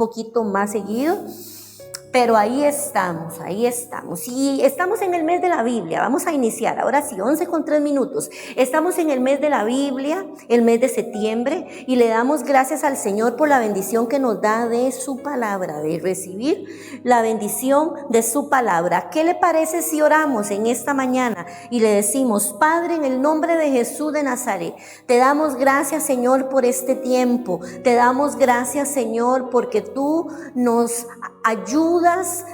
poquito más seguido, pero ahí estamos. Y estamos en el mes de la Biblia. Vamos a iniciar, ahora sí, 11:03. Estamos en el mes de la Biblia, el mes de septiembre, y le damos gracias al Señor por la bendición que nos da de su palabra, de recibir la bendición de su palabra. ¿Qué le parece si oramos en esta mañana y le decimos: Padre, en el nombre de Jesús de Nazaret, te damos gracias, Señor, por este tiempo. Te damos gracias, Señor, porque tú nos ayudas,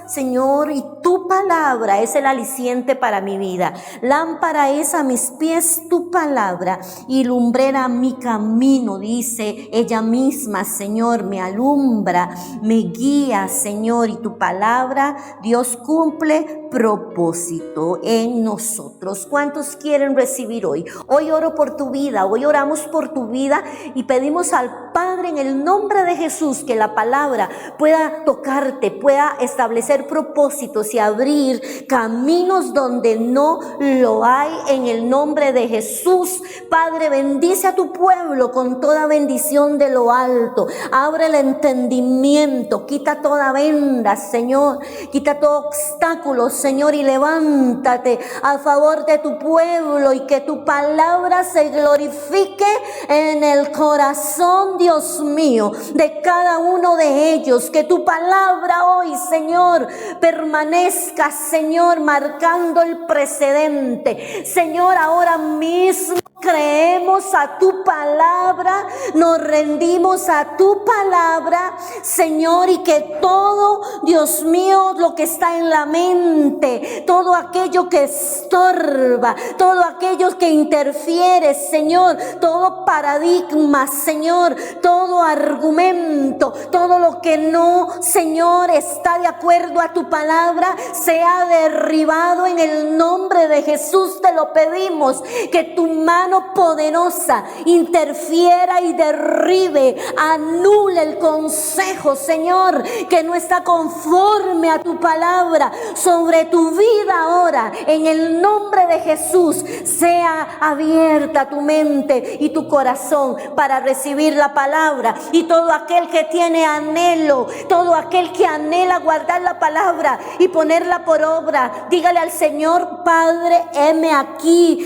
Señor, y tu palabra es el aliciente para mi vida. Lámpara es a mis pies tu palabra y lumbrera mi camino, dice ella misma, Señor, me alumbra, me guía, Señor, y tu palabra, Dios, cumple propósito en nosotros. ¿Cuántos quieren recibir hoy? Hoy oro por tu vida, hoy oramos por tu vida y pedimos al Padre en el nombre de Jesús que la palabra pueda tocarte, pueda establecer propósitos y abrir caminos donde no lo hay, en el nombre de Jesús. Padre, bendice a tu pueblo con toda bendición de lo alto. Abre el entendimiento, quita toda venda, Señor, quita todo obstáculo, Señor, y levántate a favor de tu pueblo y que tu palabra se glorifique en el corazón, Dios mío, de cada uno de ellos. Que tu palabra hoy, Señor, permanezca, Señor, marcando el precedente. Señor, ahora mismo creemos a tu palabra, nos rendimos a tu palabra, Señor, y que todo, Dios mío, lo que está en la mente, todo aquello que estorba, todo aquello que interfiere, Señor, todo paradigma, Señor, todo argumento, todo lo que no, Señor, está de acuerdo a tu palabra, sea derribado en el nombre de Jesús. Te lo pedimos, que tu mano poderosa interfiera y derribe, anule el consejo, Señor, que no está conforme a tu palabra sobre tu vida ahora. En el nombre de Jesús, sea abierta tu mente y tu corazón para recibir la palabra. Y todo aquel que tiene anhelo, todo aquel que anhela guardar la palabra y ponerla por obra, dígale al Señor: Padre, heme aquí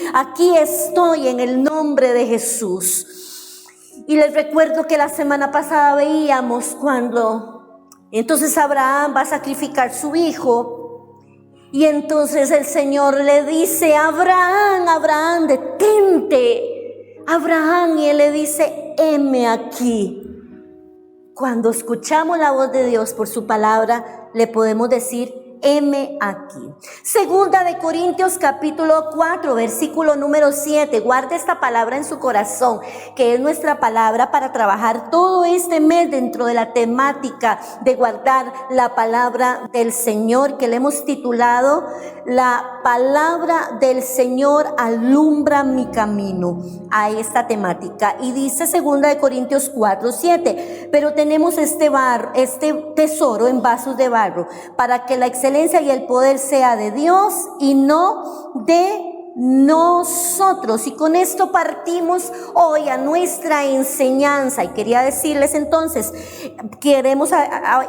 estoy, en el nombre de Jesús. Y les recuerdo que la semana pasada veíamos cuando entonces Abraham va a sacrificar su hijo, y entonces el Señor le dice: Abraham, Abraham, detente, Abraham, y él le dice: heme aquí. Cuando escuchamos la voz de Dios por su palabra, le podemos decir: heme aquí. Segunda de Corintios capítulo 4, versículo número 7. Guarde esta palabra en su corazón, que es nuestra palabra para trabajar todo este mes dentro de la temática de guardar la palabra del Señor, que le hemos titulado: La palabra del Señor alumbra mi camino. A esta temática. Y dice segunda de Corintios 4, 7. Pero tenemos este tesoro en vasos de barro, para que la excelencia y el poder sea de Dios y no de nosotros. Y con esto partimos hoy a nuestra enseñanza. Y quería decirles entonces, queremos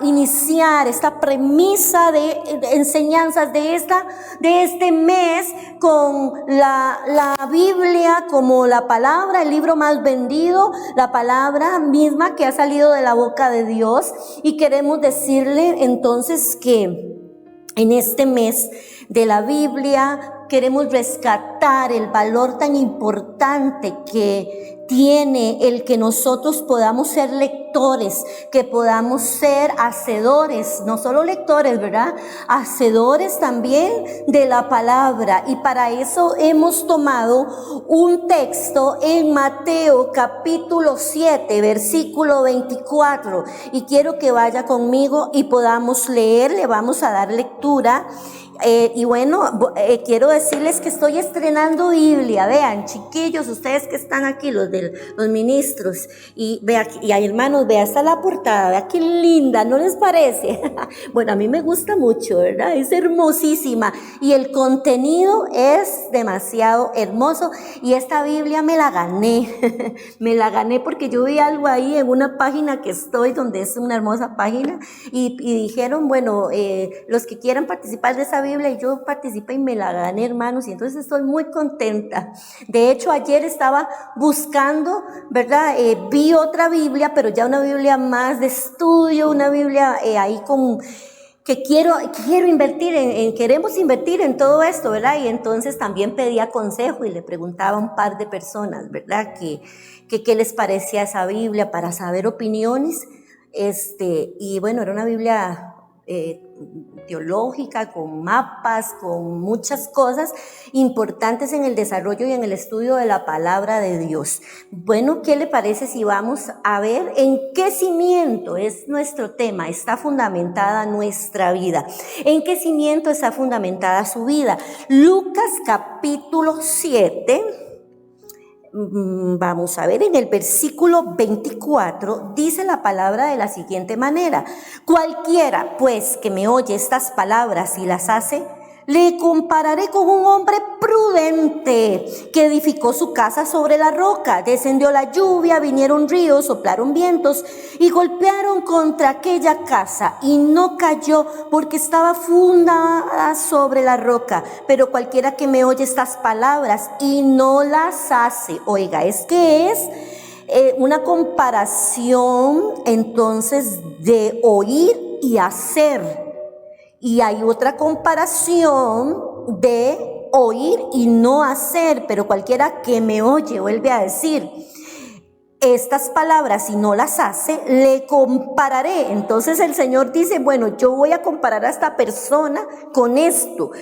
iniciar esta premisa de enseñanzas de este mes con la Biblia como la palabra, el libro más vendido, la palabra misma que ha salido de la boca de Dios. Y queremos decirle entonces que en este mes de la Biblia queremos rescatar el valor tan importante que tiene el que nosotros podamos ser lectores, que podamos ser hacedores, no solo lectores, ¿verdad? Hacedores también de la palabra. Y para eso hemos tomado un texto en Mateo capítulo 7, versículo 24. Y quiero que vaya conmigo y podamos leer, le vamos a dar lectura. Y bueno, quiero decirles que estoy estrenando Biblia. Vean, chiquillos, ustedes que están aquí, los los ministros. Y vea, y hay hermanos, vea, está la portada, vea qué linda, ¿no les parece? Bueno, a mí me gusta mucho, ¿verdad? Es hermosísima y el contenido es demasiado hermoso. Y esta Biblia me la gané, me la gané porque yo vi algo ahí en una página que estoy, donde es una hermosa página, y dijeron, bueno, los que quieran participar de esa Biblia, y yo participé y me la gané, hermanos, y entonces estoy muy contenta. De hecho, ayer estaba buscando, ¿verdad? Vi otra Biblia, pero ya una Biblia más de estudio, una Biblia ahí con... que quiero invertir queremos invertir en todo esto, ¿verdad? Y entonces también pedía consejo y le preguntaba a un par de personas, ¿verdad? Que qué les parecía esa Biblia para saber opiniones. Y bueno, era una Biblia teológica, con mapas, con muchas cosas importantes en el desarrollo y en el estudio de la palabra de Dios. Bueno, ¿qué le parece si vamos a ver en qué cimiento es nuestro tema? Está fundamentada nuestra vida. ¿En qué cimiento está fundamentada su vida? Lucas capítulo 7. Vamos a ver, en el versículo 24 dice la palabra de la siguiente manera: cualquiera pues que me oye estas palabras y las hace, le compararé con un hombre prudente que edificó su casa sobre la roca. Descendió la lluvia, vinieron ríos, soplaron vientos y golpearon contra aquella casa, y no cayó porque estaba fundada sobre la roca. Pero cualquiera que me oye estas palabras y no las hace, oiga, es que es una comparación entonces de oír y hacer. Y hay otra comparación de oír y no hacer, pero cualquiera que me oye, vuelve a decir, estas palabras y no las hace, le compararé. Entonces el Señor dice, bueno, yo voy a comparar a esta persona con esto.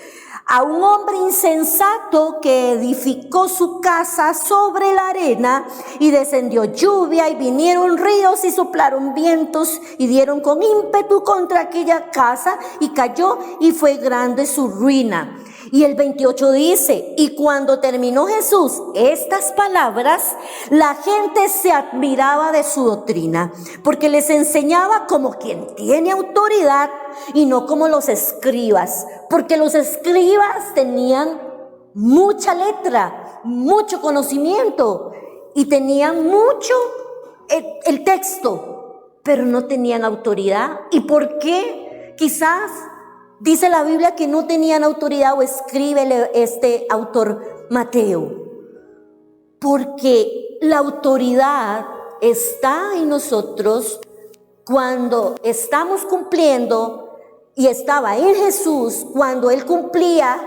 A un hombre insensato que edificó su casa sobre la arena, y descendió lluvia y vinieron ríos y soplaron vientos y dieron con ímpetu contra aquella casa, y cayó, y fue grande su ruina. Y el 28 dice, y cuando terminó Jesús estas palabras, la gente se admiraba de su doctrina, porque les enseñaba como quien tiene autoridad y no como los escribas, porque los escribas tenían mucha letra, mucho conocimiento y tenían mucho el texto, pero no tenían autoridad. ¿Y por qué? Quizás dice la Biblia que no tenían autoridad, o escribe este autor Mateo, porque la autoridad está en nosotros cuando estamos cumpliendo, y estaba en Jesús cuando Él cumplía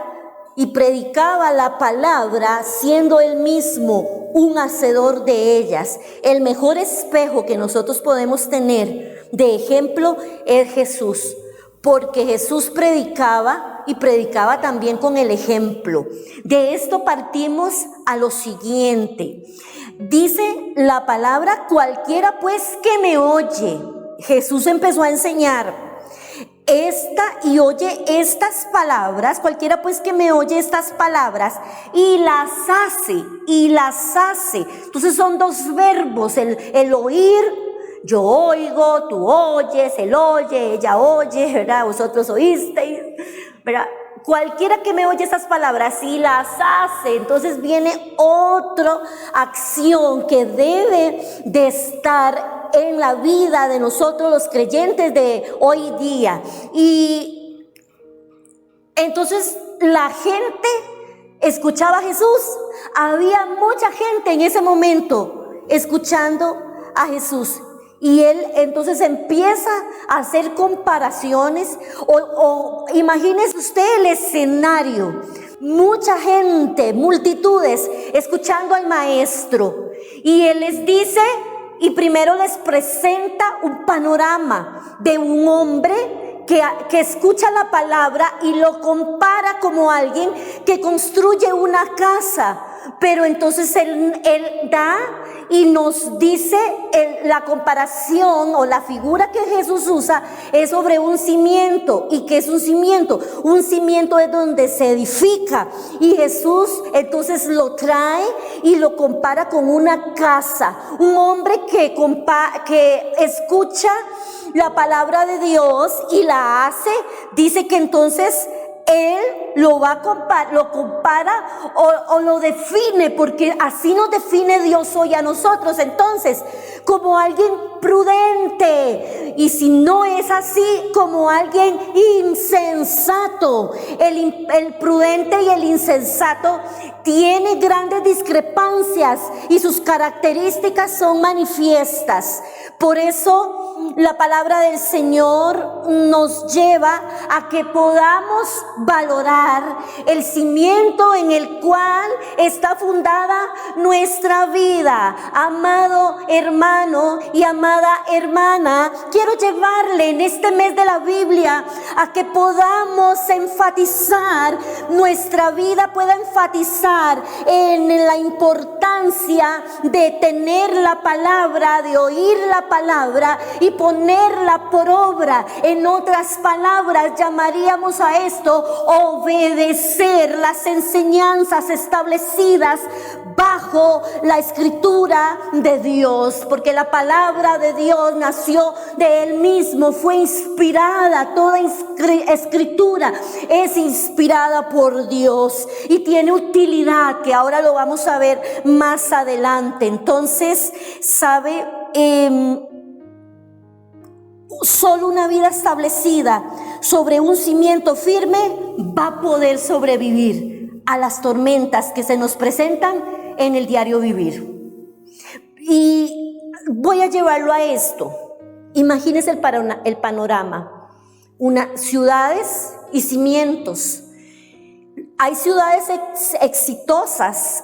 y predicaba la palabra, siendo Él mismo un hacedor de ellas. El mejor espejo que nosotros podemos tener de ejemplo es Jesús, porque Jesús predicaba, y predicaba también con el ejemplo. De esto partimos a lo siguiente. Dice la palabra, cualquiera pues que me oye. Jesús empezó a enseñar y oye estas palabras, cualquiera pues que me oye estas palabras y las hace. Entonces son dos verbos, el oír. Yo oigo, tú oyes, él oye, ella oye, ¿verdad? Vosotros oísteis, ¿verdad? Cualquiera que me oye esas palabras y las hace, entonces viene otra acción que debe de estar en la vida de nosotros los creyentes de hoy día. Y entonces la gente escuchaba a Jesús. Había mucha gente en ese momento escuchando a Jesús. Y Él entonces empieza a hacer comparaciones, o imagínese usted el escenario, mucha gente, multitudes, escuchando al maestro. Y Él les dice, y primero les presenta un panorama de un hombre que escucha la palabra y lo compara como alguien que construye una casa. Pero entonces él da y nos dice la comparación o la figura que Jesús usa es sobre un cimiento. ¿Y qué es un cimiento? Un cimiento es donde se edifica, y Jesús entonces lo trae y lo compara con una casa. Un hombre que escucha la palabra de Dios y la hace, dice que entonces él lo compara o lo define, porque así nos define Dios hoy a nosotros. Entonces, como alguien prudente, y si no es así, como alguien insensato. El prudente y el insensato tiene grandes discrepancias y sus características son manifiestas. Por eso la palabra del Señor nos lleva a que podamos valorar el cimiento en el cual está fundada nuestra vida. Amado hermano y amada hermana, quiero llevarle en este mes de la Biblia a que podamos enfatizar, nuestra vida pueda enfatizar en la importancia de tener la palabra, de oír la palabra y ponerla por obra. En otras palabras, llamaríamos a esto obedecer las enseñanzas establecidas bajo la escritura de Dios, porque la palabra de Dios nació de Él mismo, fue inspirada. Toda escritura es inspirada por Dios y tiene utilidad, que ahora lo vamos a ver más adelante. Entonces, ¿sabe? Solo una vida establecida sobre un cimiento firme va a poder sobrevivir a las tormentas que se nos presentan en el diario vivir. Y voy a llevarlo a esto. Imagínense el panorama. Ciudades y cimientos. Hay ciudades exitosas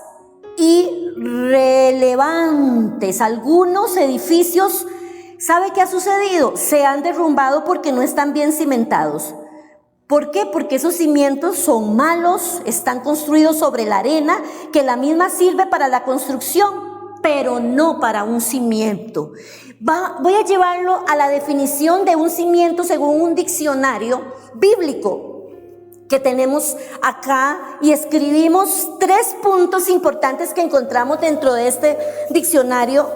y relevantes. Algunos edificios, ¿sabe qué ha sucedido? Se han derrumbado porque no están bien cimentados. ¿Por qué? Porque esos cimientos son malos, están construidos sobre la arena, que la misma sirve para la construcción, pero no para un cimiento. Voy a llevarlo a la definición de un cimiento según un diccionario bíblico que tenemos acá, y escribimos 3 puntos importantes que encontramos dentro de este diccionario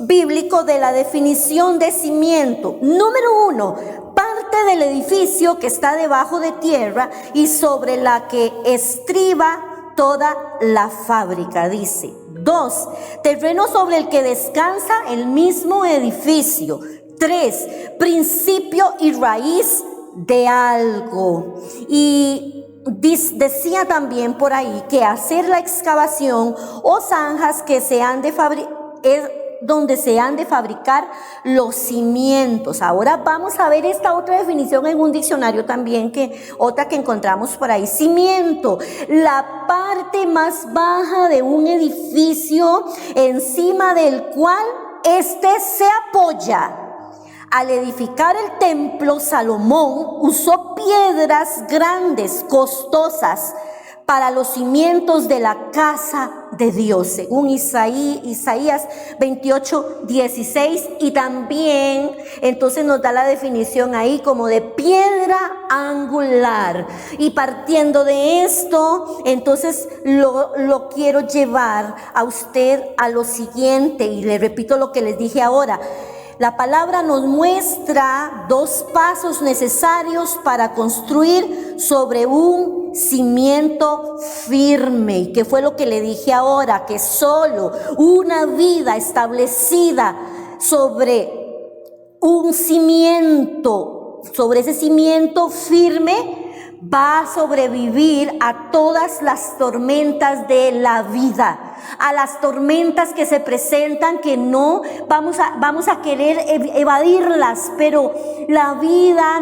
bíblico de la definición de cimiento. Número 1, parte del edificio que está debajo de tierra y sobre la que estriba toda la fábrica, dice. 2, terreno sobre el que descansa el mismo edificio. 3, principio y raíz de algo. Y decía también por ahí que hacer la excavación o zanjas que se han de fabricar es donde se han de fabricar los cimientos. Ahora vamos a ver esta otra definición en un diccionario también, otra que encontramos por ahí. Cimiento, la parte más baja de un edificio encima del cual éste se apoya. Al edificar el templo, Salomón usó piedras grandes, costosas, para los cimientos de la casa de Dios, según Isaías 28:16, y también entonces nos da la definición ahí como de piedra angular. Y partiendo de esto, entonces lo quiero llevar a usted a lo siguiente, y le repito lo que les dije ahora. La palabra nos muestra 2 pasos necesarios para construir sobre un cimiento firme. ¿Y qué fue lo que le dije ahora? Que solo una vida establecida sobre un cimiento, sobre ese cimiento firme, va a sobrevivir a todas las tormentas de la vida, a las tormentas que se presentan, que no vamos a querer evadirlas, pero la vida,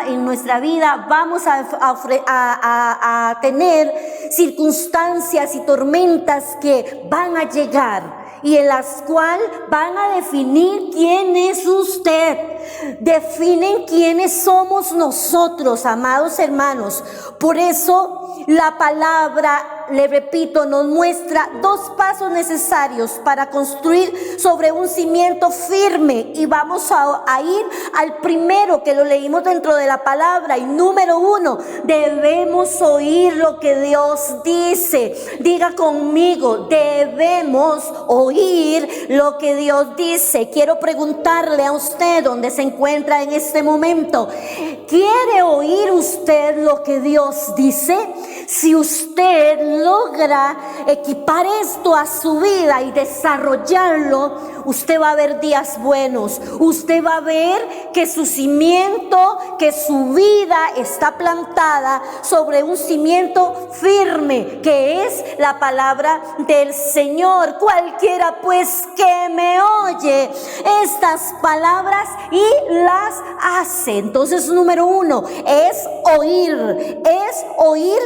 en nuestra vida vamos a tener circunstancias y tormentas que van a llegar, y en las cuales van a definir quién es usted, definen quiénes somos nosotros, amados hermanos. Por eso La palabra, le repito, nos muestra dos pasos necesarios para construir sobre un cimiento firme. Y vamos a ir al primero que lo leímos dentro de la palabra. Y número 1, debemos oír lo que Dios dice. Diga conmigo, debemos oír lo que Dios dice. Quiero preguntarle a usted donde se encuentra en este momento. ¿Quiere oír usted lo que Dios dice? Si usted logra equipar esto a su vida y desarrollarlo, usted va a ver días buenos. Usted va a ver que su cimiento, que su vida está plantada sobre un cimiento firme, que es la palabra del Señor. Cualquiera pues que me oye estas palabras y las hace. Entonces, número 1 es oír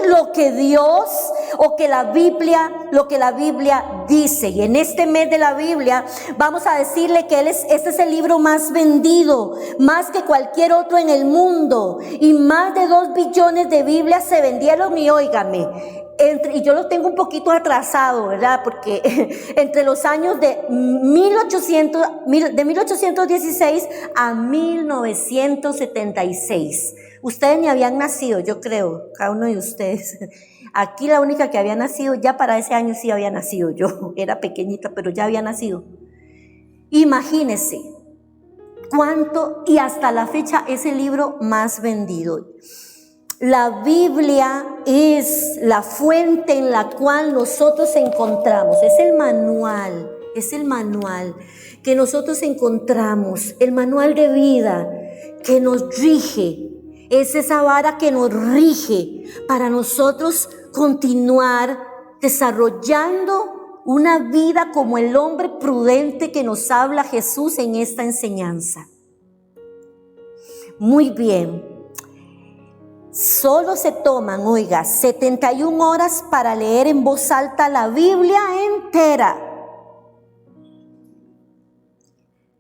lo que Dios o que la Biblia, lo que la Biblia dice. Y en este mes de la Biblia vamos a decirle que este es el libro más vendido, más que cualquier otro en el mundo, y más de 2 billones de Biblias se vendieron. Y óigame, y yo lo tengo un poquito atrasado, ¿verdad? Porque entre los años de 1816 a 1976, ustedes ni habían nacido, yo creo, cada uno de ustedes. Aquí la única que había nacido, ya para ese año sí había nacido yo, era pequeñita, pero ya había nacido. Imagínense cuánto, y hasta la fecha es el libro más vendido. La Biblia es la fuente en la cual nosotros encontramos, es el manual que nosotros encontramos, el manual de vida que nos rige, es esa vara que nos rige para nosotros continuar desarrollando una vida como el hombre prudente que nos habla Jesús en esta enseñanza. Muy bien. Solo se toman, 71 horas para leer en voz alta la Biblia entera.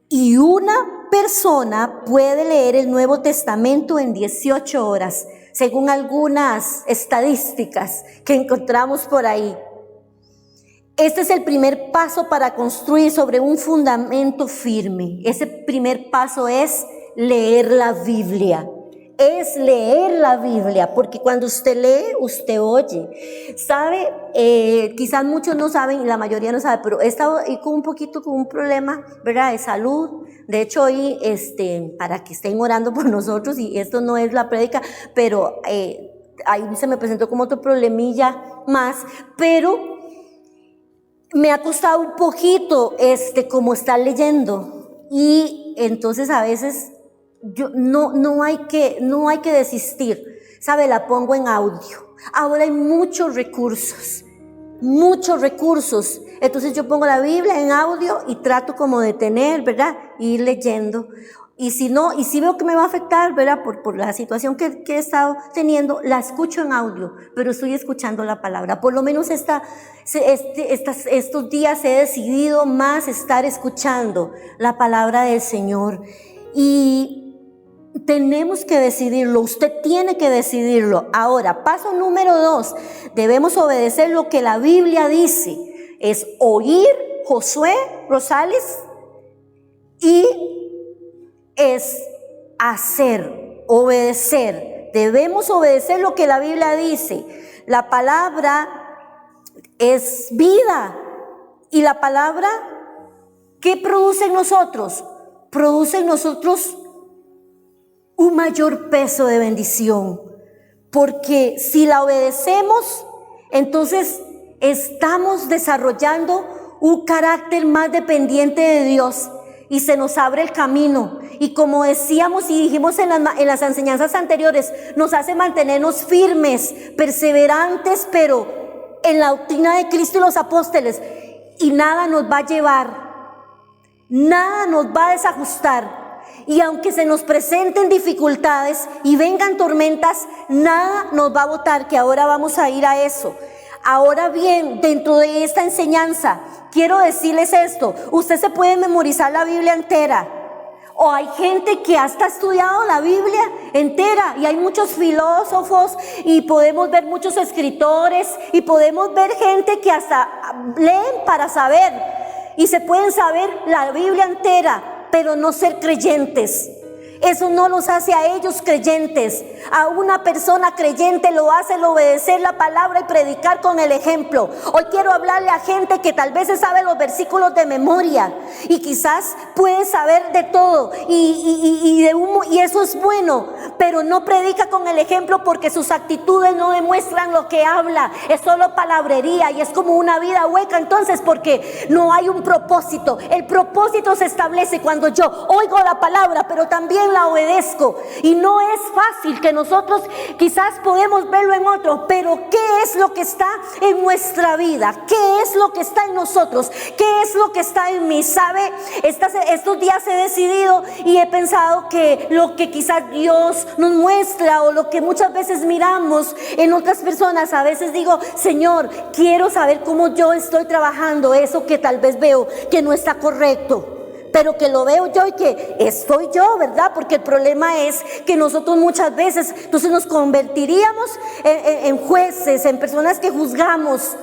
Y una persona puede leer el Nuevo Testamento en 18 horas, según algunas estadísticas que encontramos por ahí. Este es el primer paso para construir sobre un fundamento firme. Ese primer paso es leer la Biblia. Es leer la Biblia, porque cuando usted lee, usted oye. ¿Sabe? Quizás muchos no saben y la mayoría no sabe, pero he estado ahí con un problema, ¿verdad?, de salud. De hecho, hoy, para que estén orando por nosotros, y esto no es la prédica, pero ahí se me presentó como otro problemilla más, pero me ha costado un poquito, como estar leyendo, y entonces a veces no hay que desistir, ¿sabe? La pongo en audio. Ahora hay muchos recursos, entonces yo pongo la Biblia en audio y trato como de tener, ¿verdad?, ir leyendo. Y si no, y si veo que me va a afectar, ¿verdad?, por la situación que he estado teniendo, la escucho en audio, pero estoy escuchando la palabra. Por lo menos estos días he decidido más estar escuchando la palabra del Señor. Y tenemos que decidirlo, usted tiene que decidirlo. Ahora, paso número 2, debemos obedecer lo que la Biblia dice. Es oír, Josué Rosales, y es hacer, obedecer. Debemos obedecer lo que la Biblia dice. La palabra es vida, y la palabra, ¿qué produce en nosotros? Produce en nosotros un mayor peso de bendición, porque si la obedecemos, entonces estamos desarrollando un carácter más dependiente de Dios y se nos abre el camino. Y como decíamos y dijimos en las enseñanzas anteriores, nos hace mantenernos firmes, perseverantes, pero en la doctrina de Cristo y los apóstoles, y nada nos va a llevar, nada nos va a desajustar. Y aunque se nos presenten dificultades y vengan tormentas, nada nos va a botar, que ahora vamos a ir a eso. Ahora bien, dentro de esta enseñanza, quiero decirles esto: usted se puede memorizar la Biblia entera, O hay gente que hasta ha estudiado la Biblia entera y hay muchos filósofos y podemos ver muchos escritores y podemos ver gente que hasta leen para saber y se pueden saber la Biblia entera, pero no ser creyentes. Eso no los hace a ellos creyentes. A una persona creyente lo hace el obedecer la palabra y predicar con el ejemplo. Hoy quiero hablarle a gente que tal vez se sabe los versículos de memoria y quizás puede saber de todo y eso es bueno, pero no predica con el ejemplo porque sus actitudes no demuestran lo que habla. Es solo palabrería y es como una vida hueca entonces, porque no hay un propósito. El propósito se establece cuando yo oigo la palabra, pero también la obedezco. Y no es fácil, que nosotros quizás podemos verlo en otros, pero ¿qué es lo que está en nuestra vida? ¿Qué es lo que está en nosotros? ¿Qué es lo que está en mí? ¿Sabe? Estos días he decidido y he pensado que lo que quizás Dios nos muestra o lo que muchas veces miramos en otras personas, a veces digo, Señor, quiero saber cómo yo estoy trabajando eso que tal vez veo que no está correcto, pero que lo veo yo y que estoy yo, ¿verdad? Porque el problema es que nosotros muchas veces entonces nos convertiríamos en jueces, en personas que juzgamos.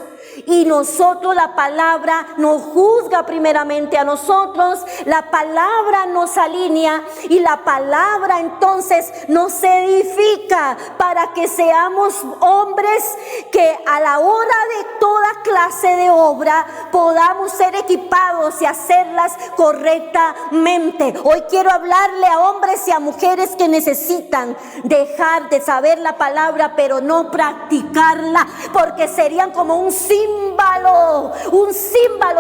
Y nosotros, la palabra nos juzga primeramente a nosotros, la palabra nos alinea y la palabra entonces nos edifica para que seamos hombres que a la hora de toda clase de obra podamos ser equipados y hacerlas correctamente. Hoy quiero hablarle a hombres y a mujeres que necesitan dejar de saber la palabra pero no practicarla, porque serían como un címbalo,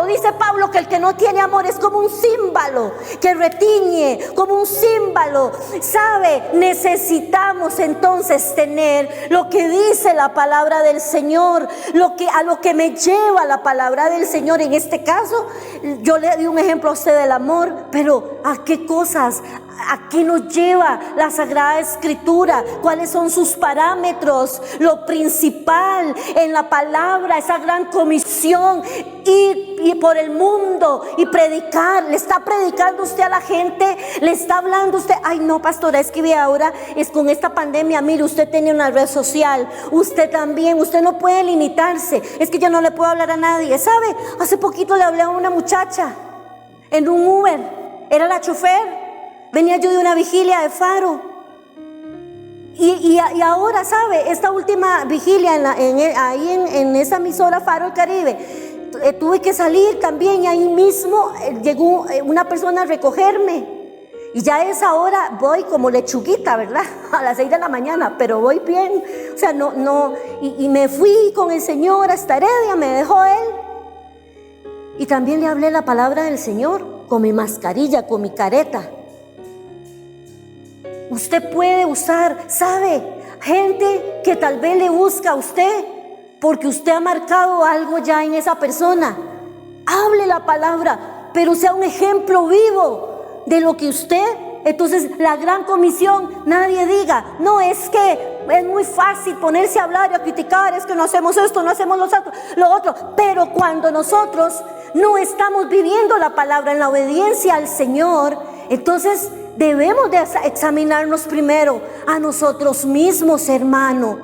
dice Pablo que el que no tiene amor es como un címbalo que retiñe, como un címbalo, ¿sabe? Necesitamos entonces tener lo que dice la palabra del Señor, a lo que me lleva la palabra del Señor. En este caso, yo le di un ejemplo a usted del amor, pero ¿a qué cosas? ¿A qué nos lleva la Sagrada Escritura? ¿Cuáles son sus parámetros? Lo principal en la palabra, esa gran comisión, ir y por el mundo y predicar. ¿Le está predicando usted a la gente? ¿Le está hablando usted? Ay, no, pastora, es que ahora es con esta pandemia. Mire, usted tiene una red social, usted también, usted no puede limitarse. Es que yo no le puedo hablar a nadie, ¿sabe? Hace poquito le hablé a una muchacha en un Uber, era la chofer. Venía yo de una vigilia de Faro y ahora, ¿sabe? Esta última vigilia en esa emisora Faro del Caribe, tuve que salir también y ahí mismo llegó una persona a recogerme. Y ya a esa hora voy como lechuguita, ¿verdad? A las 6 de la mañana, pero voy bien. O sea, y me fui con el Señor hasta Heredia, me dejó Él. Y también le hablé la palabra del Señor con mi mascarilla, con mi careta. Usted puede usar, ¿sabe? Gente que tal vez le busca a usted porque usted ha marcado algo ya en esa persona. Hable la palabra, pero sea un ejemplo vivo de lo que usted. Entonces, la gran comisión, nadie diga, no, es que es muy fácil ponerse a hablar y a criticar, es que no hacemos esto, no hacemos lo otro. Pero cuando nosotros no estamos viviendo la palabra en la obediencia al Señor, entonces debemos de examinarnos primero a nosotros mismos, hermano,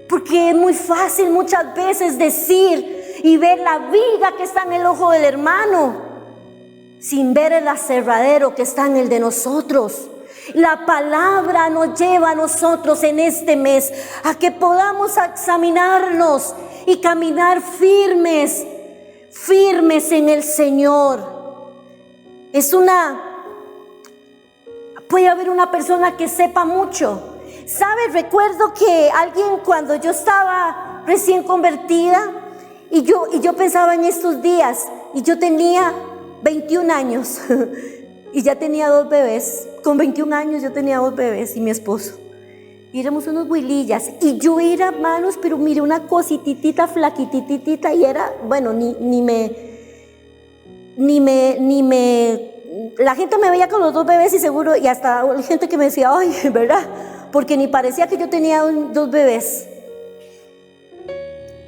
porque es muy fácil muchas veces decir y ver la viga que está en el ojo del hermano sin ver el aserradero que está en el de nosotros. La palabra nos lleva a nosotros en este mes a que podamos examinarnos y caminar firmes en el Señor. Puede haber una persona que sepa mucho. ¿Sabe? Recuerdo que alguien, cuando yo estaba recién convertida y yo pensaba en estos días, y yo tenía 21 años y ya tenía 2 bebés. Con 21 años yo tenía 2 bebés y mi esposo. Y éramos unos huilillas y yo era, hermanos, pero mire, una cosititita, flaquititita, y era, bueno, la gente me veía con los 2 bebés y seguro, y hasta hay gente que me decía, ay, ¿verdad? Porque ni parecía que yo tenía 2 bebés.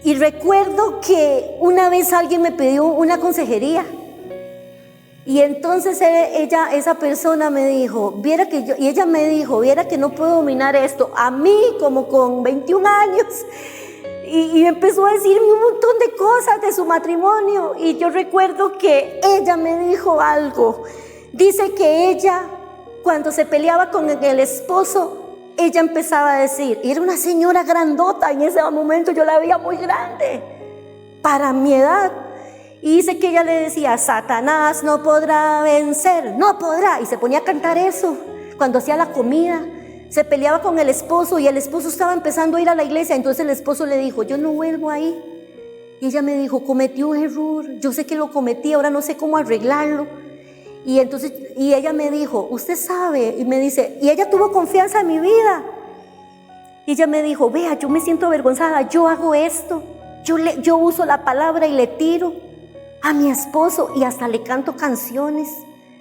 Y recuerdo que una vez alguien me pidió una consejería Y entonces esa persona me dijo, y ella me dijo, viera que no puedo dominar esto, a mí como con 21 años. Y empezó a decirme un montón de cosas de su matrimonio. Y yo recuerdo que ella me dijo algo. Dice que ella, cuando se peleaba con el esposo, ella empezaba a decir, y era una señora grandota, en ese momento yo la veía muy grande para mi edad. Y dice que ella le decía, Satanás no podrá vencer, no podrá. Y se ponía a cantar eso cuando hacía la comida. Se peleaba con el esposo y el esposo estaba empezando a ir a la iglesia. Entonces el esposo le dijo, yo no vuelvo ahí. Y ella me dijo, cometí un error, yo sé que lo cometí, ahora no sé cómo arreglarlo. Y ella me dijo, usted sabe, y me dice, y ella tuvo confianza en mi vida. Y ella me dijo, vea, yo me siento avergonzada, yo hago esto, yo uso la palabra y le tiro a mi esposo y hasta le canto canciones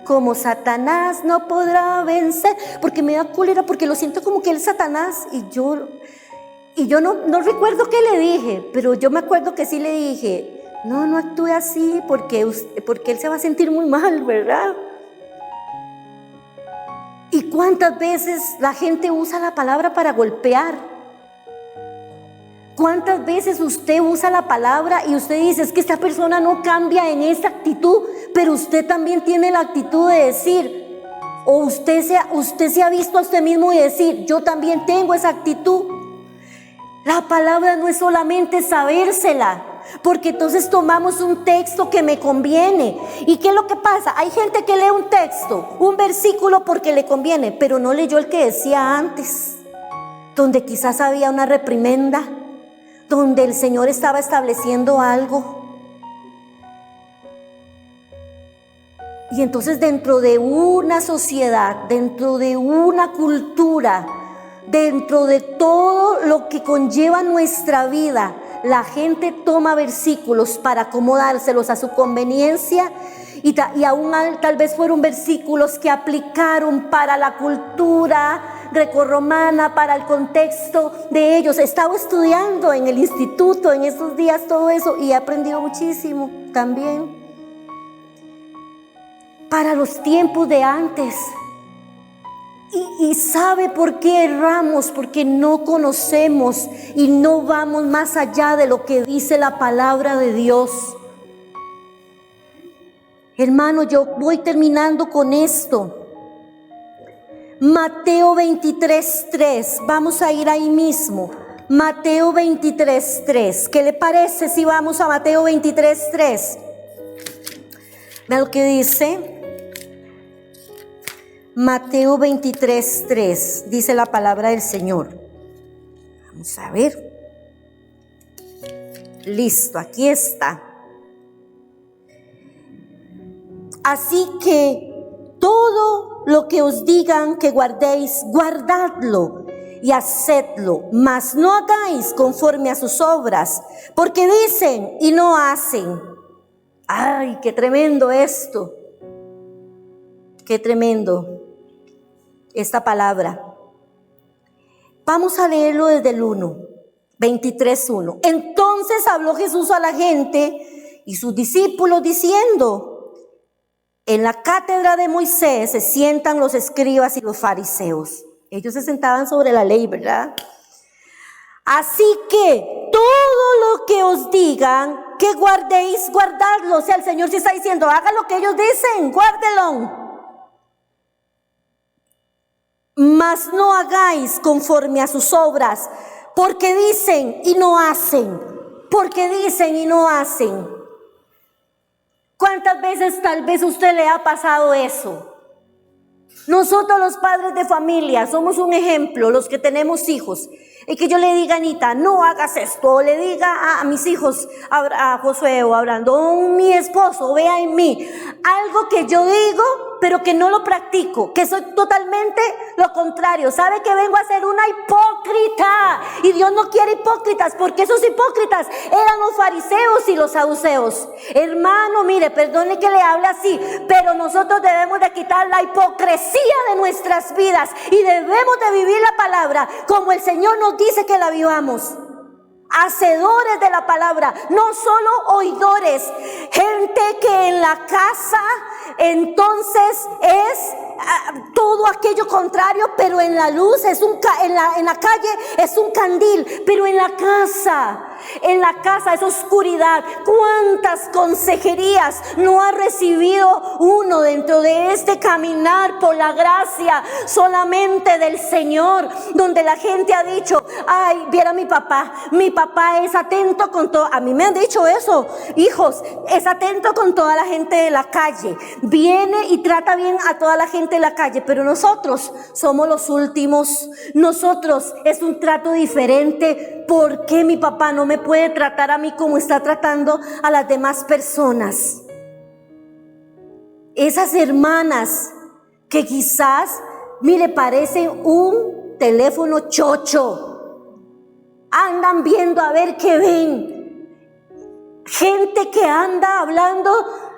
como Satanás no podrá vencer, porque me da cólera, porque lo siento como que él es Satanás. Y yo no recuerdo qué le dije, pero yo me acuerdo que sí le dije, no actúe así porque él se va a sentir muy mal, ¿verdad? ¿Y cuántas veces la gente usa la palabra para golpear? ¿Cuántas veces usted usa la palabra y usted dice, es que esta persona no cambia en esa actitud, pero usted también tiene la actitud de decir, o usted se ha visto a usted mismo y decir, yo también tengo esa actitud? La palabra no es solamente sabérsela, porque entonces tomamos un texto que me conviene. ¿Y qué es lo que pasa? Hay gente que lee un texto, un versículo porque le conviene, pero no leyó el que decía antes, donde quizás había una reprimenda, donde el Señor estaba estableciendo algo. Y entonces dentro de una sociedad, dentro de una cultura, dentro de todo lo que conlleva nuestra vida, la gente toma versículos para acomodárselos a su conveniencia y aún tal vez fueron versículos que aplicaron para la cultura grecorromana, para el contexto de ellos. He estado estudiando en el instituto en estos días todo eso y he aprendido muchísimo también. Para los tiempos de antes. Y ¿sabe por qué erramos? Porque no conocemos y no vamos más allá de lo que dice la palabra de Dios. Hermano, yo voy terminando con esto. Mateo 23:3, vamos a ir ahí mismo. Mateo 23:3, ¿qué le parece si vamos a Mateo 23:3? Vean lo que dice. Mateo 23:3, dice la palabra del Señor. Vamos a ver. Listo, aquí está. Así que todo lo que os digan que guardéis, guardadlo y hacedlo, mas no hagáis conforme a sus obras, porque dicen y no hacen. ¡Ay, qué tremendo esto! ¡Qué tremendo esta palabra! Vamos a leerlo desde el 23:1. Entonces habló Jesús a la gente y sus discípulos diciendo: en la cátedra de Moisés se sientan los escribas y los fariseos. Ellos se sentaban sobre la ley, ¿verdad? Así que todo lo que os digan que guardéis, guardadlo. O sea, el Señor sí está diciendo, haga lo que ellos dicen, guárdelo. Mas no hagáis conforme a sus obras, porque dicen y no hacen. Porque dicen y no hacen. ¿Cuántas veces tal vez a usted le ha pasado eso? Nosotros los padres de familia somos un ejemplo, los que tenemos hijos. Y que yo le diga a Anita, no hagas esto, o le diga a mis hijos, a Josué o a Brandon, mi esposo, vea en mí, algo que yo digo, pero que no lo practico, que soy totalmente lo contrario. ¿Sabe que vengo a ser una hipócrita? Y Dios no quiere hipócritas, porque esos hipócritas eran los fariseos y los saduceos. Hermano, mire, perdone que le hable así, pero nosotros debemos de quitar la hipocresía de nuestras vidas y debemos de vivir la palabra como el Señor nos dice que la vivamos. Hacedores de la palabra, no solo oidores. Él gente que en la casa entonces es todo aquello contrario, pero en la luz es en la calle es un candil, pero en la casa es oscuridad. ¿Cuántas consejerías no ha recibido uno dentro de este caminar por la gracia solamente del Señor? Donde la gente ha dicho, ay, viera mi papá es atento con todo. A mí me han dicho eso, hijos, es atento con toda la gente de la calle, viene y trata bien a toda la gente de la calle, pero nosotros somos los últimos. Nosotros es un trato diferente. ¿Por qué mi papá no me puede tratar a mí como está tratando a las demás personas? Esas hermanas que quizás, mire, parecen un teléfono chocho, andan viendo a ver qué ven. Gente que anda hablando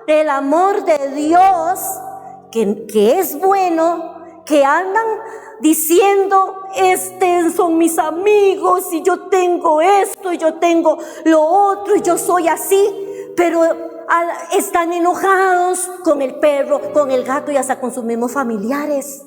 del amor de Dios, que es bueno, que andan diciendo, son mis amigos y yo tengo esto y yo tengo lo otro y yo soy así, pero están enojados con el perro, con el gato y hasta con sus mismos familiares.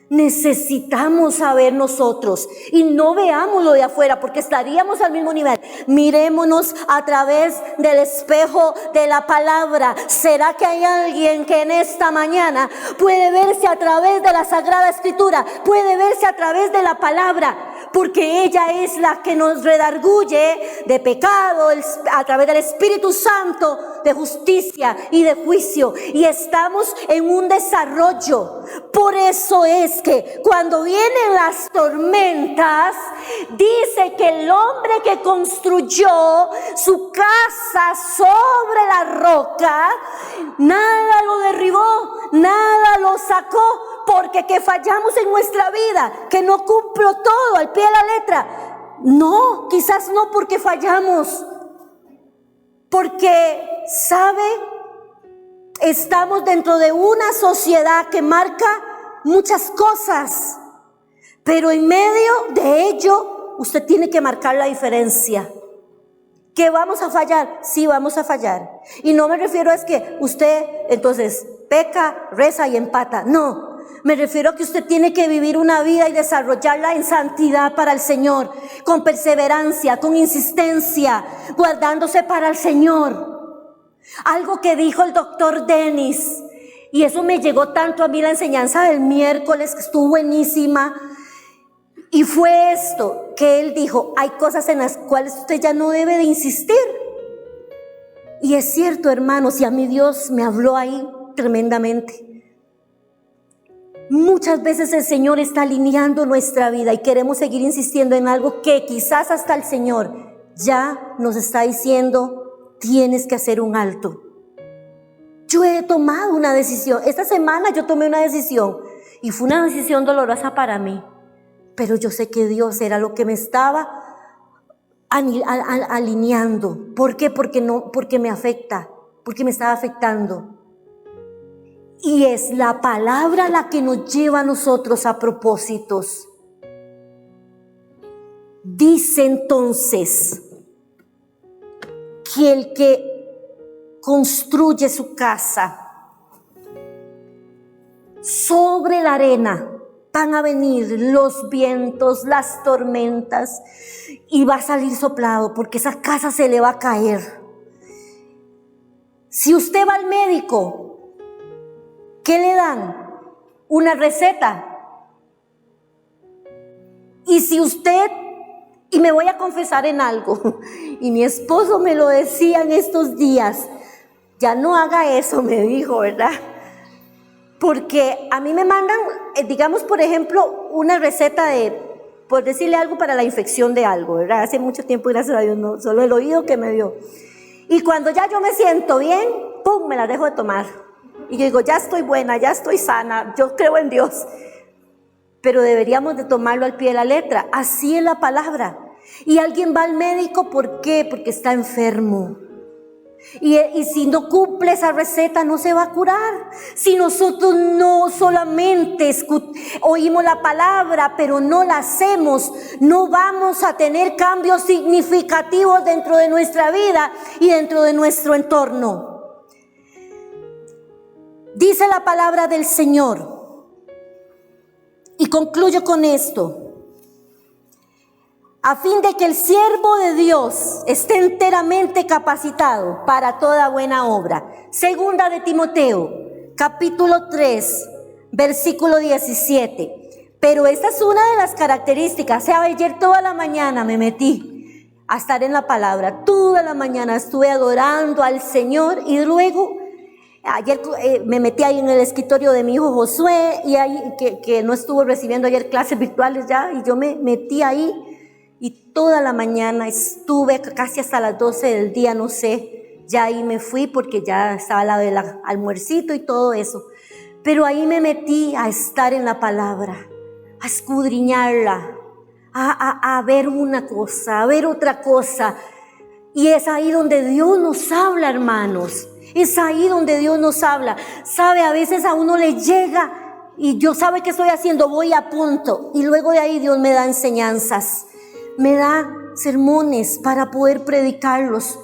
Necesitamos saber nosotros y no veamos lo de afuera, porque estaríamos al mismo nivel. Mirémonos a través del espejo de la palabra. ¿Será que hay alguien que en esta mañana puede verse a través de la Sagrada Escritura, puede verse a través de la palabra? Porque ella es la que nos redarguye de pecado a través del Espíritu Santo, de justicia y de juicio. Y estamos en un desarrollo. Por eso es que cuando vienen las tormentas, dice que el hombre que construyó su casa sobre la roca, nada lo derribó, nada lo sacó. Porque que fallamos en nuestra vida, que no cumplo todo al pie de la letra. No, quizás no porque fallamos. Porque, ¿sabe? Estamos dentro de una sociedad que marca muchas cosas. Pero en medio de ello, usted tiene que marcar la diferencia. ¿Que vamos a fallar? Sí, vamos a fallar. Y no me refiero a que usted entonces peca, reza y empata. No. Me refiero a que usted tiene que vivir una vida y desarrollarla en santidad para el Señor, con perseverancia, con insistencia, guardándose para el Señor. Algo que dijo el doctor Dennis, y eso me llegó tanto a mí, la enseñanza del miércoles, que estuvo buenísima, y fue esto, que él dijo, hay cosas en las cuales usted ya no debe de insistir. Y es cierto, hermanos, y a mí Dios me habló ahí tremendamente. Muchas veces el Señor está alineando nuestra vida y queremos seguir insistiendo en algo que quizás hasta el Señor ya nos está diciendo, tienes que hacer un alto. Yo he tomado una decisión. Esta semana yo tomé una decisión y fue una decisión dolorosa para mí. Pero yo sé que Dios era lo que me estaba alineando. ¿Por qué? Porque me afecta, porque me estaba afectando. Y es la palabra la que nos lleva a nosotros a propósitos. Dice entonces que el que construye su casa sobre la arena, van a venir los vientos, las tormentas y va a salir soplado porque esa casa se le va a caer. Si usted va al médico, ¿qué le dan? Una receta. Y si usted, y me voy a confesar en algo, y mi esposo me lo decía en estos días, ya no haga eso, me dijo, ¿verdad? Porque a mí me mandan, digamos, por ejemplo, una receta por decirle algo para la infección de algo, ¿verdad? Hace mucho tiempo, gracias a Dios, no, solo el oído que me dio. Y cuando ya yo me siento bien, ¡pum!, me la dejo de tomar. Y yo digo, ya estoy buena, ya estoy sana, yo creo en Dios. Pero deberíamos de tomarlo al pie de la letra. Así es la palabra. Y alguien va al médico, ¿por qué? Porque está enfermo. Y si no cumple esa receta, no se va a curar. Si nosotros no solamente oímos la palabra, pero no la hacemos, no vamos a tener cambios significativos dentro de nuestra vida y dentro de nuestro entorno. Dice la palabra del Señor, y concluyo con esto: a fin de que el siervo de Dios esté enteramente capacitado para toda buena obra. Segunda de Timoteo, capítulo 3, versículo 17. Pero esta es una de las características. O sea, ayer toda la mañana me metí a estar en la palabra. Toda la mañana estuve adorando al Señor, y luego ayer me metí ahí en el escritorio de mi hijo Josué, y ahí que no estuvo recibiendo ayer clases virtuales ya, y yo me metí ahí, y toda la mañana estuve casi hasta las 12 del día, no sé, ya ahí me fui porque ya estaba la del almuercito y todo eso. Pero ahí me metí a estar en la palabra, a escudriñarla, a ver una cosa, a ver otra cosa. Y es ahí donde Dios nos habla, hermanos. Es ahí donde Dios nos habla. Sabe, a veces a uno le llega y yo sabe qué estoy haciendo, voy a punto. Y luego de ahí Dios me da enseñanzas, me da sermones para poder predicarlos.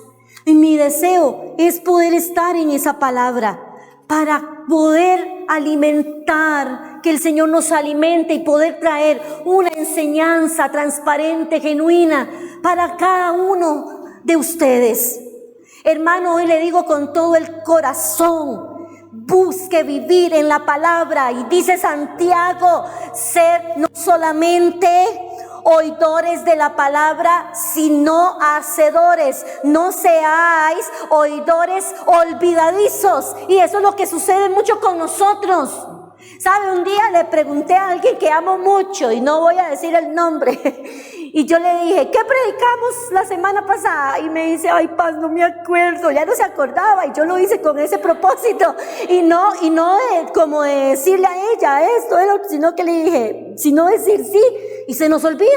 Y mi deseo es poder estar en esa palabra, para poder alimentar, que el Señor nos alimente y poder traer una enseñanza transparente, genuina, para cada uno de ustedes. Hermano, hoy le digo con todo el corazón, busque vivir en la palabra. Y dice Santiago, ser no solamente oidores de la palabra, sino hacedores. No seáis oidores olvidadizos. Y eso es lo que sucede mucho con nosotros. ¿Sabe? Un día le pregunté a alguien que amo mucho, y no voy a decir el nombre, y yo le dije, ¿qué predicamos la semana pasada? Y me dice, ay, Paz, no me acuerdo, ya no se acordaba. Y yo lo hice con ese propósito, y no como de decirle a ella esto, sino que le dije, sino decir sí, y se nos olvida.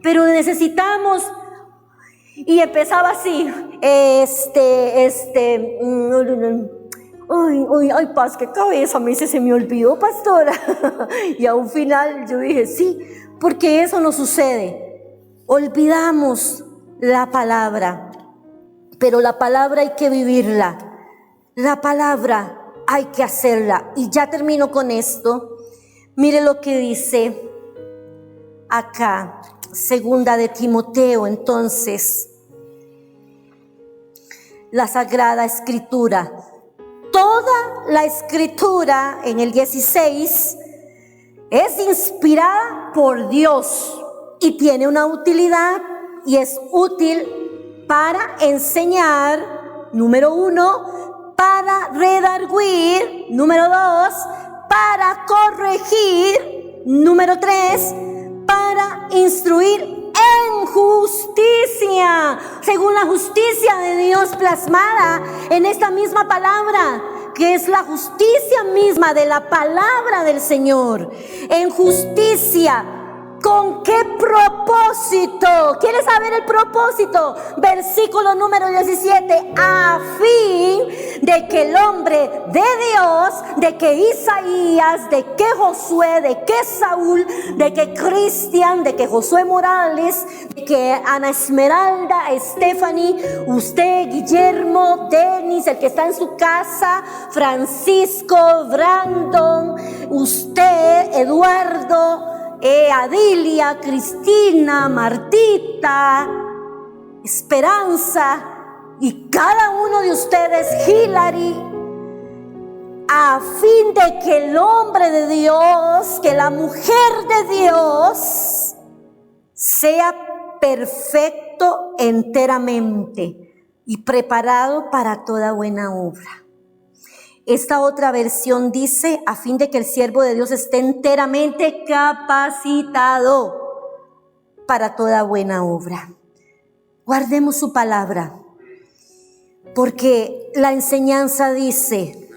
Pero necesitamos. Y empezaba así, ay, Paz, qué cabeza, me dice, se me olvidó, pastora. Y a un final yo dije, sí, porque eso nos sucede. Olvidamos la palabra, pero la palabra hay que vivirla. La palabra hay que hacerla. Y ya termino con esto. Mire lo que dice acá. Segunda de Timoteo, entonces, la Sagrada Escritura. Toda la Escritura, en el 16, es inspirada por Dios y tiene una utilidad, y es útil para enseñar, número 1, para redarguir, número 2, para corregir, número 3, para instruir en justicia, según la justicia de Dios plasmada en esta misma palabra, que es la justicia misma de la palabra del Señor. En justicia. ¿Con qué propósito? ¿Quieres saber el propósito? Versículo número 17. A fin de que el hombre de Dios, de que Isaías, de que Josué, de que Saúl, de que Cristian, de que Josué Morales, de que Ana Esmeralda, Stephanie, usted, Guillermo, Denis, el que está en su casa, Francisco, Brandon, usted, Eduardo, Adilia, Cristina, Martita, Esperanza, y cada uno de ustedes, Hilary, a fin de que el hombre de Dios, que la mujer de Dios sea perfecto enteramente y preparado para toda buena obra. Esta otra versión dice, a fin de que el siervo de Dios esté enteramente capacitado para toda buena obra. Guardemos su palabra, porque la enseñanza dice,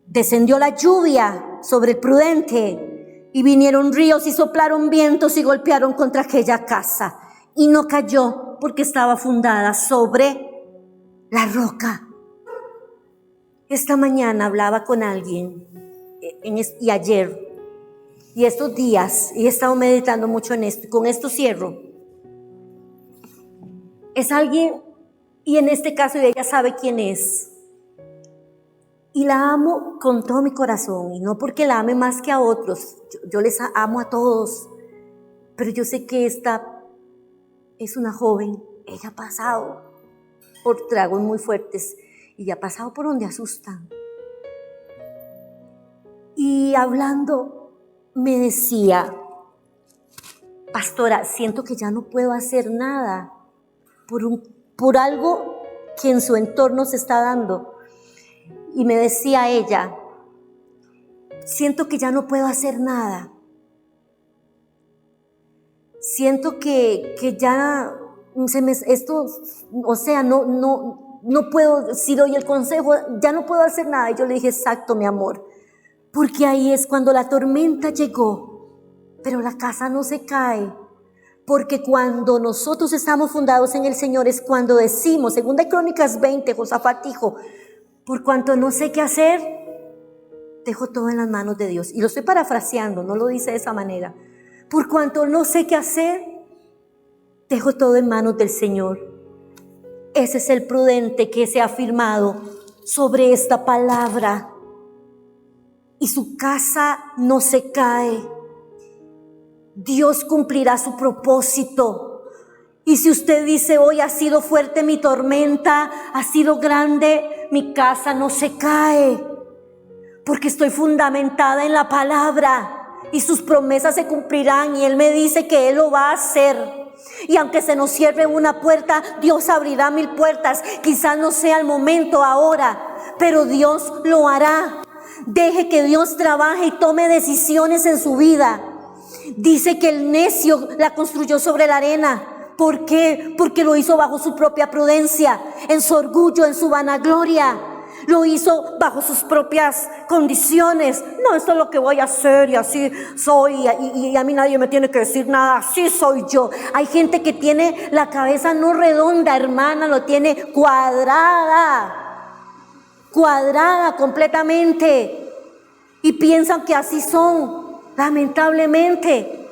descendió la lluvia sobre el prudente, y vinieron ríos y soplaron vientos y golpearon contra aquella casa, y no cayó porque estaba fundada sobre la roca. Esta mañana hablaba con alguien y ayer, y estos días, y he estado meditando mucho en esto, y con esto cierro. Es alguien, y en este caso ella sabe quién es, y la amo con todo mi corazón, y no porque la ame más que a otros, yo les amo a todos, pero yo sé que esta es una joven, ella ha pasado por tragos muy fuertes, y ha pasado por donde asustan. Y hablando, me decía, pastora, siento que ya no puedo hacer nada por algo que en su entorno se está dando. Y me decía ella, siento que ya no puedo hacer nada. Siento que ya no puedo, si doy el consejo, ya no puedo hacer nada. Y yo le dije, exacto, mi amor, porque ahí es cuando la tormenta llegó, pero la casa no se cae, porque cuando nosotros estamos fundados en el Señor es cuando decimos, según de Crónicas 20, Josafat dijo, por cuanto no sé qué hacer, dejo todo en las manos de Dios. Y lo estoy parafraseando, no lo dice de esa manera. Por cuanto no sé qué hacer, dejo todo en manos del Señor. Ese es el prudente que se ha afirmado sobre esta palabra. Y su casa no se cae. Dios cumplirá su propósito. Y si usted dice, hoy ha sido fuerte mi tormenta, ha sido grande, mi casa no se cae. Porque estoy fundamentada en la palabra. Y sus promesas se cumplirán, y Él me dice que Él lo va a hacer. Y aunque se nos cierre una puerta, Dios abrirá 1000 puertas. Quizás no sea el momento ahora, pero Dios lo hará. Deje que Dios trabaje y tome decisiones en su vida. Dice que el necio la construyó sobre la arena. ¿Por qué? Porque lo hizo bajo su propia prudencia, en su orgullo, en su vanagloria. Lo hizo bajo sus propias condiciones. No, esto es lo que voy a hacer y así soy, y a mí nadie me tiene que decir nada, así soy yo. Hay gente que tiene la cabeza no redonda, hermana, lo tiene cuadrada completamente, y piensan que así son, lamentablemente.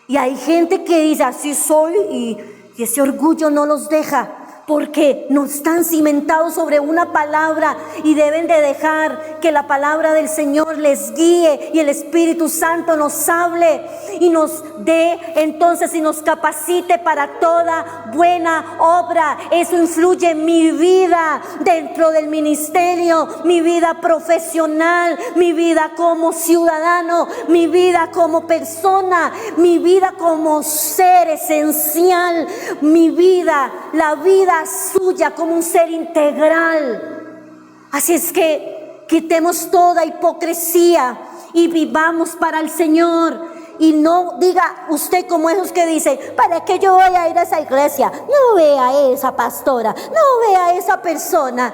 Y hay gente que dice así soy, y ese orgullo no los deja, porque no están cimentados sobre una palabra, y deben de dejar que la palabra del Señor les guíe, y el Espíritu Santo nos hable y nos dé entonces y nos capacite para toda buena obra. Eso influye en mi vida dentro del ministerio, mi vida profesional, mi vida como ciudadano, mi vida como persona, mi vida como ser esencial, mi vida, la vida suya como un ser integral. Así es que quitemos toda hipocresía y vivamos para el Señor. Y no diga usted como esos que dicen, ¿para qué yo voy a ir a esa iglesia? No vea a esa pastora, no vea a esa persona.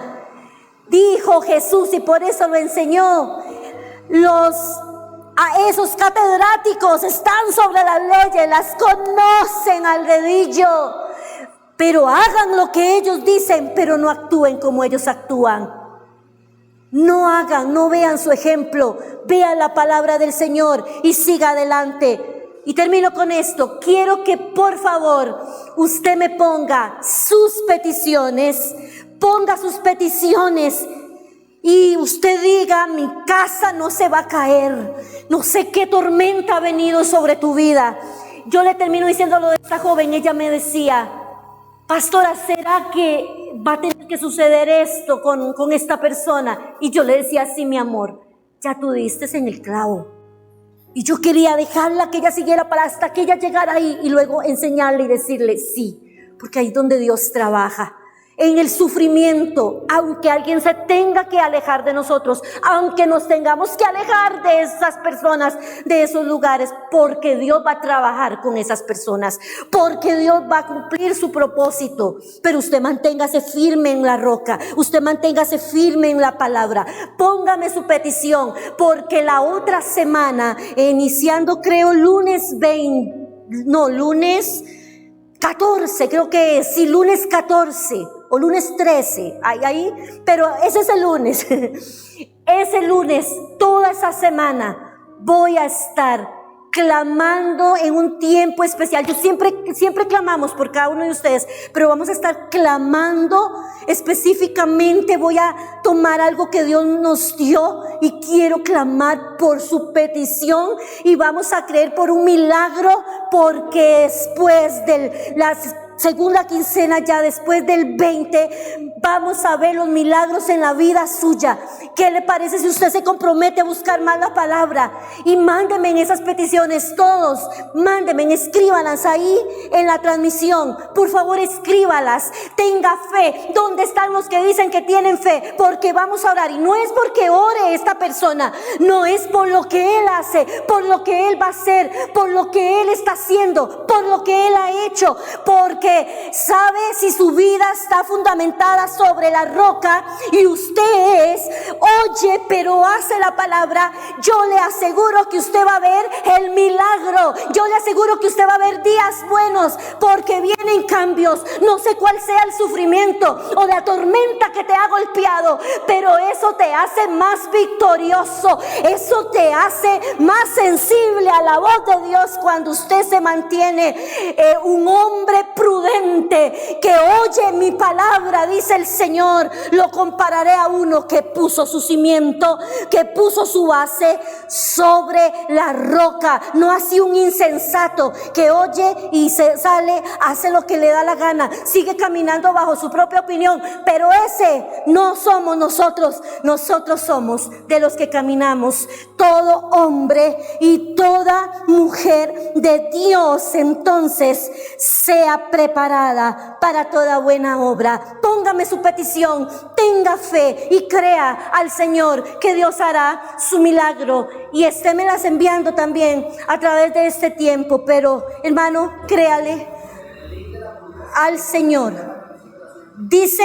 Dijo Jesús, y por eso lo enseñó, a esos catedráticos están sobre las leyes, las conocen al dedillo, pero hagan lo que ellos dicen, pero no actúen como ellos actúan. No hagan, no vean su ejemplo, vean la palabra del Señor y siga adelante. Y termino con esto. Quiero que por favor usted me ponga sus peticiones, y usted diga, mi casa no se va a caer. No sé qué tormenta ha venido sobre tu vida. Yo le termino diciendo lo de esta joven. Ella me decía, pastora, ¿será que va a tener que suceder esto con esta persona? Y yo le decía, sí, mi amor, ya tú diste en el clavo. Y yo quería dejarla que ella siguiera para hasta que ella llegara ahí, y luego enseñarle y decirle sí, porque ahí es donde Dios trabaja. En el sufrimiento, aunque alguien se tenga que alejar de nosotros, aunque nos tengamos que alejar de esas personas, de esos lugares, porque Dios va a trabajar con esas personas, porque Dios va a cumplir su propósito. Pero usted manténgase firme en la roca, usted manténgase firme en la palabra, póngame su petición, porque la otra semana, iniciando creo lunes 14, creo que sí, lunes 14 o lunes 13, ahí, pero ese es el lunes. Ese lunes toda toda esa semana voy a estar clamando en un tiempo especial. Yo siempre clamamos por cada uno de ustedes, pero vamos a estar clamando específicamente. Voy a tomar algo que Dios nos dio y quiero clamar por su petición, y vamos a creer por un milagro, porque después de las segunda quincena, ya después del 20, vamos a ver los milagros en la vida suya. ¿Qué le parece si usted se compromete a buscar más la palabra? Y mándeme en esas peticiones, todos, mándenme, escríbalas ahí en la transmisión. Por favor, escríbalas. Tenga fe. ¿Dónde están los que dicen que tienen fe? Porque vamos a orar, y no es porque ore esta persona, no, es por lo que él hace, por lo que él va a hacer, por lo que él está haciendo, por lo que él ha hecho, porque sabe, si su vida está fundamentada sobre la roca y usted oye pero hace la palabra, yo le aseguro que usted va a ver el milagro. Yo le aseguro que usted va a ver días buenos, porque vienen cambios. No sé cuál sea el sufrimiento o la tormenta que te ha golpeado, pero eso te hace más victorioso, eso te hace más sensible a la voz de Dios cuando usted se mantiene un hombre prudente que oye mi palabra, dice el Señor. Lo compararé a uno que puso su cimiento, que puso su base sobre la roca. No así un insensato que oye y se sale, hace lo que le da la gana, sigue caminando bajo su propia opinión. Pero ese no somos nosotros. Nosotros somos de los que caminamos. Todo hombre y toda mujer de Dios entonces sea preparada para toda buena obra. Póngame su petición, tenga fe y crea al Señor que Dios hará su milagro, y estémelas enviando también a través de este tiempo. Pero hermano, créale al Señor. Dice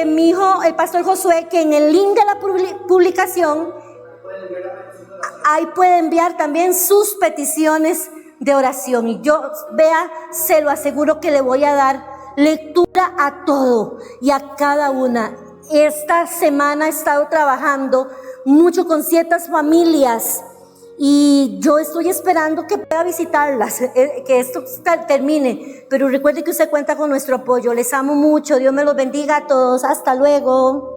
mi hijo, el pastor Josué, que en el link de la publicación ahí puede enviar también sus peticiones de oración, y yo, vea, se lo aseguro que le voy a dar lectura a todo y a cada una. Esta semana he estado trabajando mucho con ciertas familias, y yo estoy esperando que pueda visitarlas, que esto termine. Pero recuerde que usted cuenta con nuestro apoyo. Les amo mucho. Dios me los bendiga a todos. Hasta luego.